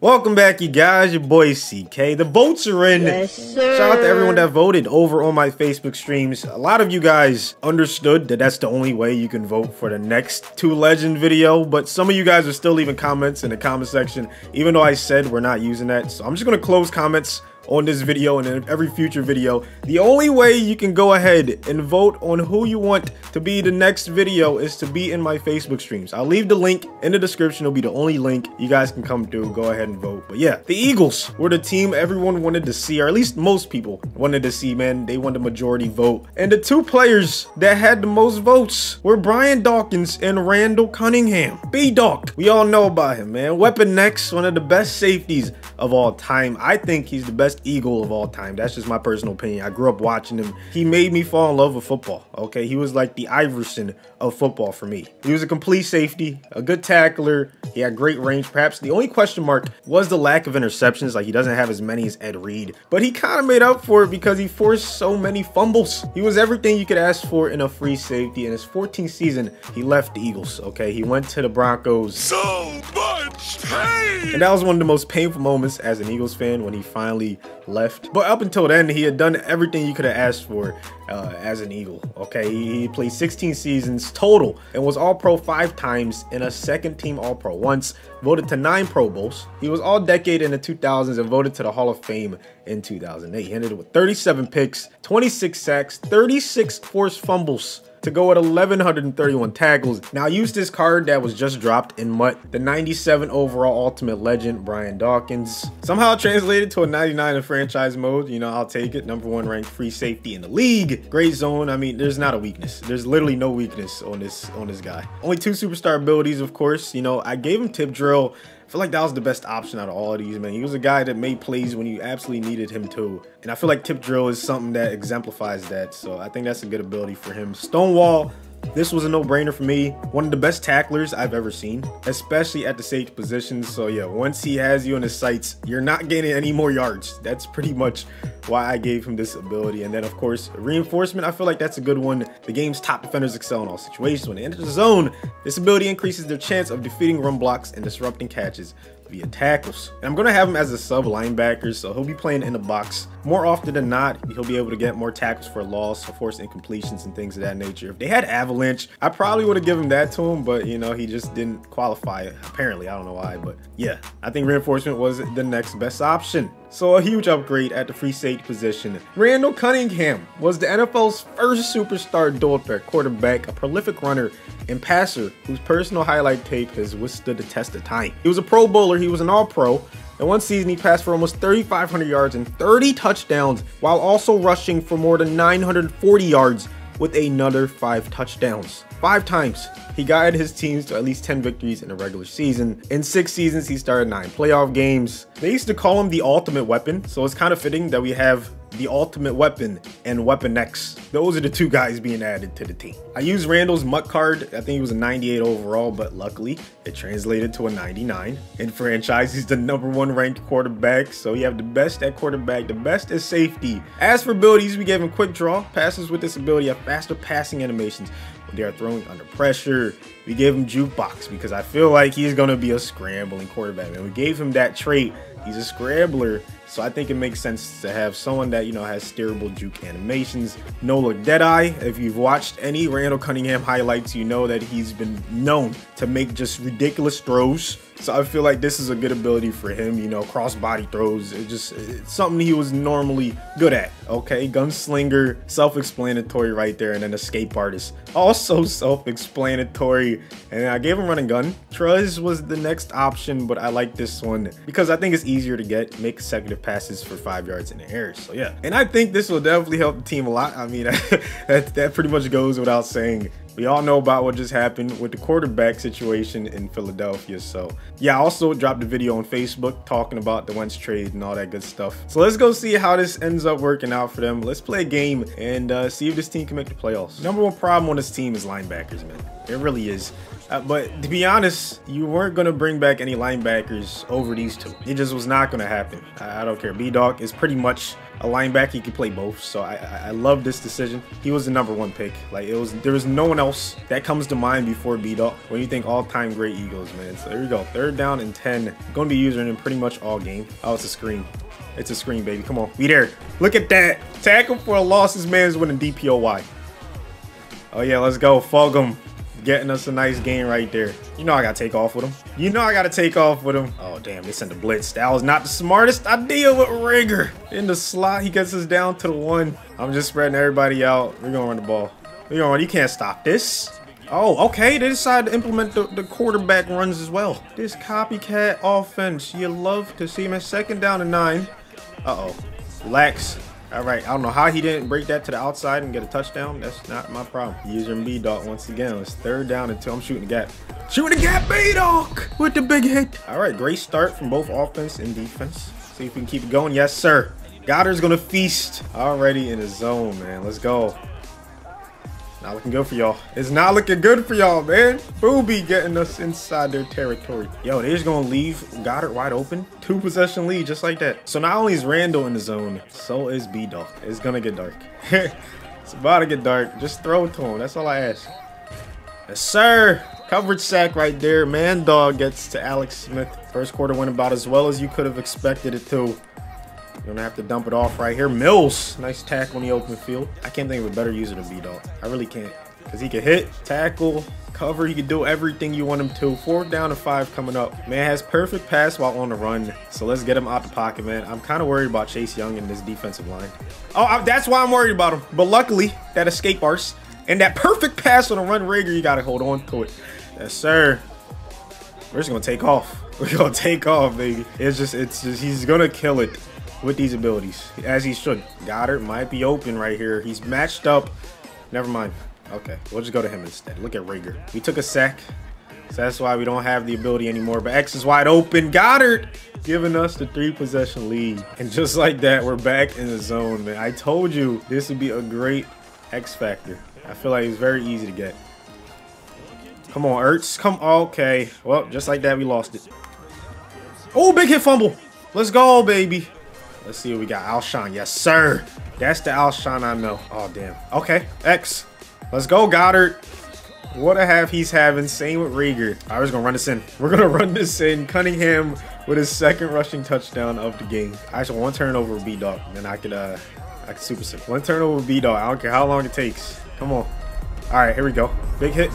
Welcome back, you guys. Your boy CK. The votes are in. Yes, sir. Shout out to everyone that voted over on my Facebook streams. A lot of you guys understood that that's the only way you can vote for the next 2 legend video, but some of you guys are still leaving comments in the comment section, even though I said we're not using that. So I'm just gonna close comments on this video and in every future video. The only way you can go ahead and vote on who you want to be the next video is to be in my Facebook streams. I'll leave the link in the description. It'll be the only link you guys can come through. Go ahead and vote. But yeah, the Eagles were the team everyone wanted to see, or at least most people wanted to see, man. They won the majority vote. And the 2 players that had the most votes were Brian Dawkins and Randall Cunningham. B-Dawk, we all know about him, man. Weapon X, one of the best safeties of all time. I think he's the best Eagle of all time. That's just my personal opinion. I grew up watching him. He made me fall in love with football. Okay, he was like the Iverson of football for me. He was a complete safety, a good tackler. He had great range. Perhaps the only question mark was the lack of interceptions. Like, he doesn't have as many as Ed Reed, but he kind of made up for it because he forced so many fumbles. He was everything you could ask for in a free safety. In his 14th season, he left the Eagles. Okay, he went to the Broncos. So much pain! And that was one of the most painful moments as an Eagles fan when he finally left. But up until then, he had done everything you could have asked for as an Eagle. Okay, he played 16 seasons total and was All-Pro 5 times and a 2nd-team All-Pro once. Voted to 9 Pro Bowls. He was All-Decade in the 2000s and voted to the Hall of Fame in 2008. He ended with 37 picks, 26 sacks, 36 forced fumbles, to go at 1,131 tackles. Now, I used this card that was just dropped in MUT, the 97 overall Ultimate Legend, Brian Dawkins. Somehow translated to a 99 in franchise mode. You know, I'll take it. #1 ranked free safety in the league. Great zone. I mean, there's not a weakness. There's literally no weakness on this guy. Only 2 superstar abilities, of course. You know, I gave him tip drill. I feel like that was the best option out of all of these, man. He was a guy that made plays when you absolutely needed him to. And I feel like tip drill is something that exemplifies that. So I think that's a good ability for him. Stonewall, this was a no-brainer for me. One of the best tacklers I've ever seen, especially at the safety position. So yeah, once he has you in his sights, you're not gaining any more yards. That's pretty much why I gave him this ability. And then, of course, reinforcement. I feel like that's a good one. The game's top defenders excel in all situations. When they enter the zone, this ability increases their chance of defeating run blocks and disrupting catches via tackles. And I'm going to have him as a sub linebacker, so he'll be playing in the box. More often than not, he'll be able to get more tackles for loss, or forced incompletions and things of that nature. If they had Avalanche, I probably would have given that to him, but you know, he just didn't qualify, apparently. I don't know why, but yeah, I think reinforcement was the next best option. So a huge upgrade at the free safety position. Randall Cunningham was the NFL's first superstar dual threat quarterback, a prolific runner and passer whose personal highlight tape has withstood the test of time. He was a Pro Bowler, he was an All-Pro. In one season, he passed for almost 3,500 yards and 30 touchdowns, while also rushing for more than 940 yards with another 5 touchdowns. 5 times. He guided his teams to at least 10 victories in a regular season. In 6 seasons, he started 9 playoff games. They used to call him the Ultimate Weapon, so it's kind of fitting that we have the Ultimate Weapon and Weapon X. Those are the 2 guys being added to the team. I used Randall's MUT card. I think he was a 98 overall, but luckily it translated to a 99. In franchise, he's the #1 ranked quarterback, so you have the best at quarterback, the best at safety. As for abilities, we gave him quick draw. Passers with this ability have faster passing animations when they are throwing under pressure. We gave him jukebox because I feel like he's going to be a scrambling quarterback, and we gave him that trait. He's a scrambler, so I think it makes sense to have someone that, you know, has steerable juke animations. No look Deadeye. If you've watched any Randall Cunningham highlights, you know that he's been known to make just ridiculous throws. So I feel like this is a good ability for him, you know, cross-body throws. It's something he was normally good at, okay? Gunslinger, self-explanatory right there, and then escape artist, also self-explanatory. And I gave him run and gun. Truz was the next option, but I like this one because I think it's easier to get, make consecutive passes for 5 yards in the air. So yeah, and I think this will definitely help the team a lot. I mean, that pretty much goes without saying. We all know about what just happened with the quarterback situation in Philadelphia. So yeah, I also dropped a video on Facebook talking about the Wentz trade and all that good stuff. So let's go see how this ends up working out for them. Let's play a game and see if this team can make the playoffs. #1 problem on this team is linebackers, man. It really is. But to be honest, you weren't going to bring back any linebackers over these two. It just was not going to happen. I don't care. B-Dog is pretty much a linebacker. He can play both. So I love this decision. He was the #1 pick. Like, there was no one else that comes to mind before B-Dog when you think all-time great Eagles, man. So there you go. 3rd down and 10. Going to be using him pretty much all game. Oh, it's a screen. It's a screen, baby. Come on. Be there. Look at that. Tackle for a loss. This man's winning DPOY. Oh, yeah. Let's go. Fog him. Getting us a nice game right there. You know I gotta take off with him. You know I gotta take off with him. Oh, damn. They sent the blitz. That was not the smartest idea with Rigger. In the slot, he gets us down to the 1. I'm just spreading everybody out. We're gonna run the ball. We're gonna run. You can't stop this. Oh, okay. They decided to implement the quarterback runs as well. This copycat offense. You love to see him at 2nd down and 9. Uh-oh. Relax. All right, I don't know how he didn't break that to the outside and get a touchdown. That's not my problem. Using B-Dog once again. It's 3rd down and 2. I'm shooting the gap. Shooting the gap, B-Dog with the big hit. All right, great start from both offense and defense. See if we can keep it going. Yes, sir. Goddard's going to feast. Already in the zone, man. Let's go. Not looking good for y'all. It's not looking good for y'all, man. Booby getting us inside their territory. Yo, they're just going to leave Goddard wide open. 2-possession lead, just like that. So not only is Randall in the zone, so is B-Dog. It's going to get dark. It's about to get dark. Just throw it to him. That's all I ask. Yes, sir. Coverage sack right there. Man Dog gets to Alex Smith. First quarter went about as well as you could have expected it to. You're gonna have to dump it off right here. Mills, nice tackle in the open field. I can't think of a better user than B-Dog. I really can't. Because he can hit, tackle, cover. He can do everything you want him to. 4th down and 5 coming up. Man has perfect pass while on the run. So let's get him out the pocket, man. I'm kind of worried about Chase Young in this defensive line. Oh, that's why I'm worried about him. But luckily, that escape arse and that perfect pass on the run rigger, you got to hold on to it. Yes, sir. We're just going to take off. We're going to take off, baby. It's just, he's going to kill it with these abilities, as he should. Goddard might be open right here. He's matched up. Never mind. Okay, we'll just go to him instead. Look at Rigger. We took a sack, so that's why we don't have the ability anymore. But X is wide open. Goddard giving us the 3-possession lead. And just like that, we're back in the zone, man. I told you this would be a great X factor. I feel like it's very easy to get. Come on, Ertz. Come. Okay. Well, just like that, we lost it. Oh, big hit fumble. Let's go, baby. Let's see what we got. Alshon. Yes, sir. That's the Alshon I know. Oh, damn. Okay. X. Let's go, Goddard. What a half he's having. Same with Rigger. All right, we're just going to run this in. We're going to run this in. Cunningham with his 2nd rushing touchdown of the game. Actually, 1 turnover with B-Dog. And then I could super sick. 1 turnover with B-Dog. I don't care how long it takes. Come on. All right, here we go. Big hit.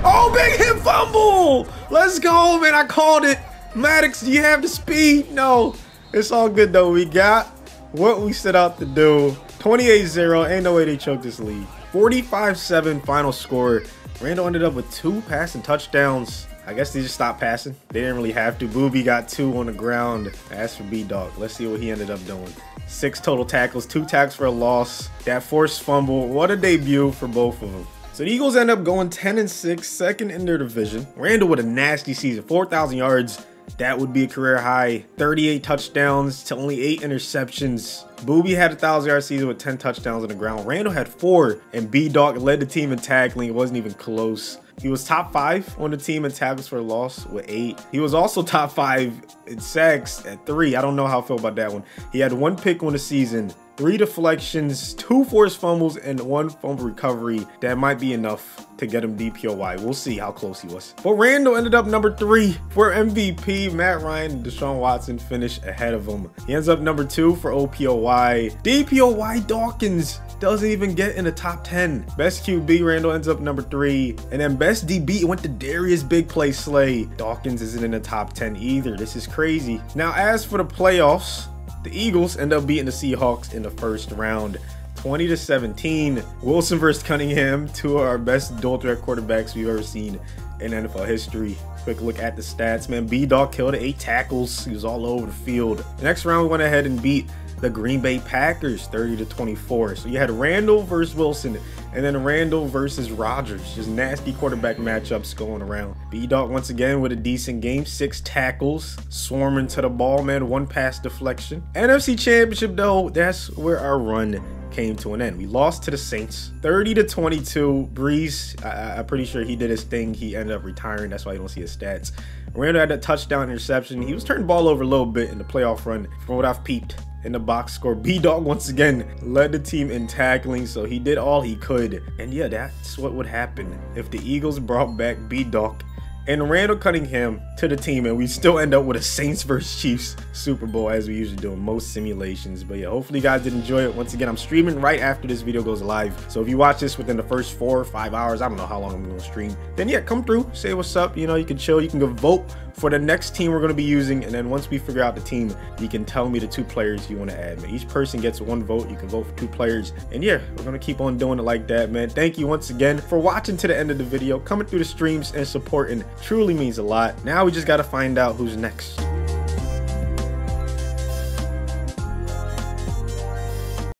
Oh, big hit fumble. Let's go, man. I called it. Maddox, do you have the speed? No. It's all good, though. We got what we set out to do. 28-0. Ain't no way they choked this lead. 45-7 final score. Randall ended up with 2 passing touchdowns. I guess they just stopped passing. They didn't really have to. Booby got 2 on the ground. As for B-Dog, let's see what he ended up doing. 6 total tackles, 2 tackles for a loss. That forced fumble. What a debut for both of them. So the Eagles end up going 10-6, 2nd in their division. Randall with a nasty season, 4,000 yards. That would be a career high. 38 touchdowns to only 8 interceptions. Booby had a 1,000-yard season with 10 touchdowns on the ground. Randall had 4, and B-Dog led the team in tackling. It wasn't even close. He was top 5 on the team in tackles for a loss with 8. He was also top 5 in sacks at 3. I don't know how I feel about that one. He had 1 pick on the season, 3 deflections, 2 forced fumbles, and 1 fumble recovery. That might be enough to get him DPOY. We'll see how close he was. But Randall ended up number 3 for MVP. Matt Ryan and Deshaun Watson finished ahead of him. He ends up number 2 for OPOY. DPOY Dawkins doesn't even get in the top 10. Best QB, Randall ends up number 3. And then best DB, it went to Darius Big Play Slay. Dawkins isn't in the top 10 either. This is crazy. Now, as for the playoffs, the Eagles end up beating the Seahawks in the first round, 20-17. Wilson versus Cunningham, 2 of our best dual threat quarterbacks we've ever seen in NFL history. Quick look at the stats, man. B-Dog killed 8 tackles. He was all over the field. The next round, we went ahead and beat the Green Bay Packers 30-24. So you had Randall versus Wilson, and then Randall versus Rodgers. Just nasty quarterback matchups going around. B-Dog once again with a decent game. 6 tackles, swarming to the ball, man. 1 pass deflection. NFC Championship, though, that's where our run came to an end. We lost to the Saints 30-22. Breeze, I'm pretty sure he did his thing. He ended up retiring. That's why you don't see his stats. Randall had that touchdown interception. He was turning the ball over a little bit in the playoff run from what I've peeped. In the box score, B-Dog once again led the team in tackling, so he did all he could. And yeah, that's what would happen if the Eagles brought back B-Dog and Randall Cunningham to the team, and we still end up with a Saints versus Chiefs Super Bowl, as we usually do in most simulations. But yeah, hopefully you guys did enjoy it. Once again, I'm streaming right after this video goes live, so if you watch this within the first 4 or 5 hours, I don't know how long I'm gonna stream, then yeah, come through, say what's up. You know, you can chill, you can go vote for the next team we're going to be using, and then once we figure out the team, you can tell me the 2 players you want to add, man. Each person gets 1 vote. You can vote for 2 players, and yeah, we're going to keep on doing it like that, man. Thank you once again for watching to the end of the video, coming through the streams and supporting. Truly means a lot. Now we just got to find out who's next.